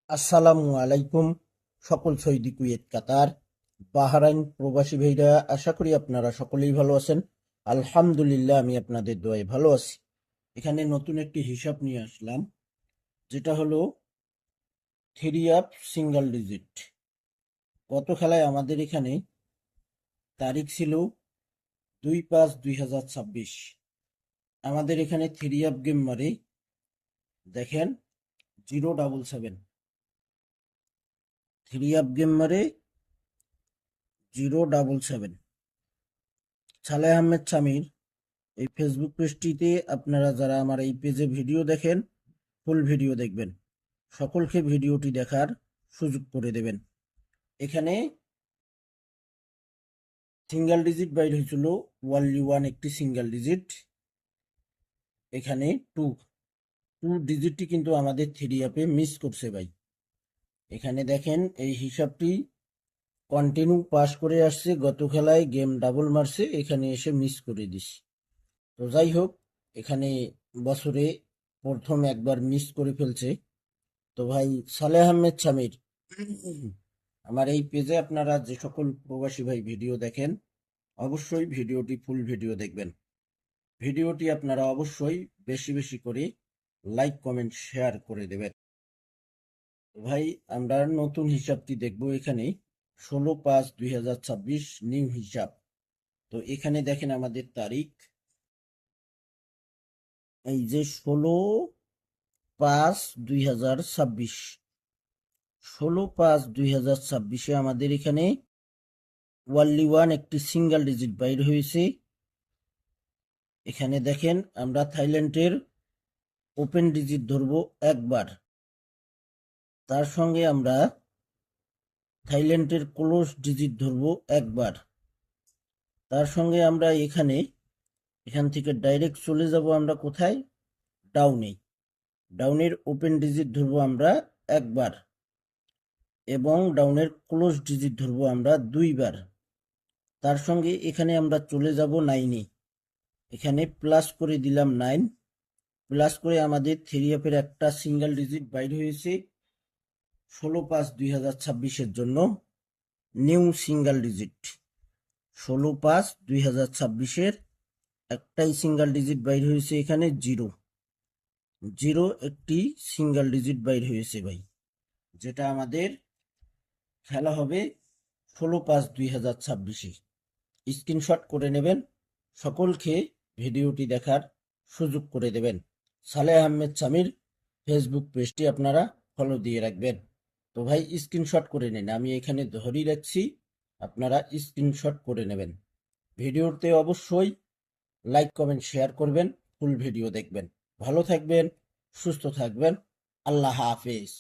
আসসালামু আলাইকুম। সকল সৌদি, কুয়েত, কাতার, বাহরাইন প্রবাসী ভাইরা, আশা করি আপনারা সকলেই ভালো আছেন। আলহামদুলিল্লাহ, আমি আপনাদের দোয়ায় ভালো আছি। এখানে নতুন একটি হিসাব নিয়ে আসলাম, যেটা হলো থ্রি আপ সিঙ্গেল ডিজিট। গত খেলায় আমাদের এখানে তারিখ ছিল 2/5/2026। আমাদের এখানে থ্রি আপ গেম মারে, দেখেন, 077। থ্রি আপ গেম মারে 077। সালেহ আহমেদ সামির এই ফেসবুক পেজটিতে আপনারা যারা আমার এই পেজে ভিডিও দেখেন, ফুল ভিডিও দেখবেন। সকলকে ভিডিওটি দেখার সুযোগ করে দেবেন। এখানে সিঙ্গেল ডিজিট বাইর হয়েছিল, ওয়ানলি ওয়ান একটি সিঙ্গেল ডিজিট। এখানে টু টু ডিজিটটি কিন্তু আমাদের থ্রি অ্যাপে মিস করছে ভাই। এখানে দেখেন, এই হিসাবটি কন্টিনিউ পাস করে আসছে, গত খেলায় গেম ডাবল মারছে, এখানে এসে মিস করে দিস। তো যাই হোক, এখানে বছরে প্রথম একবার মিস করে ফেলছে। তো ভাই সালেহ আহমেদ সামির, আমার এই পেজে আপনারা যে সকল প্রবাসী ভাই ভিডিও দেখেন, অবশ্যই ভিডিওটি ফুল ভিডিও দেখবেন। ভিডিওটি আপনারা অবশ্যই বেশি বেশি করে লাইক, কমেন্ট, শেয়ার করে দেবেন। ভাই, আমরা নতুন হিসাবটি দেখব। এখানে 16/5/2026 নিউ হিসাব। তো এখানে দেখেন আমাদের তারিখ, এই যে 16/5/2026। 16/5/2026-এ আমাদের এখানে ওয়ানলি ওয়ান একটি সিঙ্গেল ডিজিট বাইর হয়েছে। এখানে দেখেন, আমরা থাইল্যান্ডের ওপেন ডিজিট ধরবো একবার, তার সঙ্গে আমরা থাইল্যান্ডের ক্লোজ ডিজিট ধরবো একবার, তার সঙ্গে আমরা এখান থেকে ডাইরেক্ট চলে যাব আমরা কোথায়, ডাউনে। ডাউনের ওপেন ডিজিট ধরবো আমরা একবার, এবং ডাউনের ক্লোজ ডিজিট ধরবো আমরা দুইবার। তার সঙ্গে এখানে আমরা চলে যাব নাইনে। এখানে প্লাস করে দিলাম 9। প্লাস করে আমাদের থ্রি অ্যাপের একটা সিঙ্গেল ডিজিট বাইর হয়েছে 16/5/2026-এর জন্য, নিউ সিঙ্গেল ডিজিট। 16/5/2026-এর একটাই সিঙ্গেল ডিজিট বাইর হয়েছে, এখানে 0 0 একটি সিঙ্গেল ডিজিট বাইর হয়েছে ভাই, যেটা আমাদের খেলা হবে 16/5/2026-এ। স্ক্রিনশট করে নেবেন, সকলকে ভিডিওটি দেখার সুযোগ করে দেবেন। সালেহ আহমেদ সামির ফেসবুক পেজটি আপনারা ফলো দিয়ে রাখবেন। তো ভাই, স্ক্রিনশট করে নিন, আমি এখানে ধরেই রাখছি, আপনারা স্ক্রিনশট করে নেবেন। ভিডিওতে অবশ্যই লাইক, কমেন্ট, শেয়ার করবেন, ফুল ভিডিও দেখবেন। ভালো থাকবেন, সুস্থ থাকবেন। আল্লাহ হাফেজ।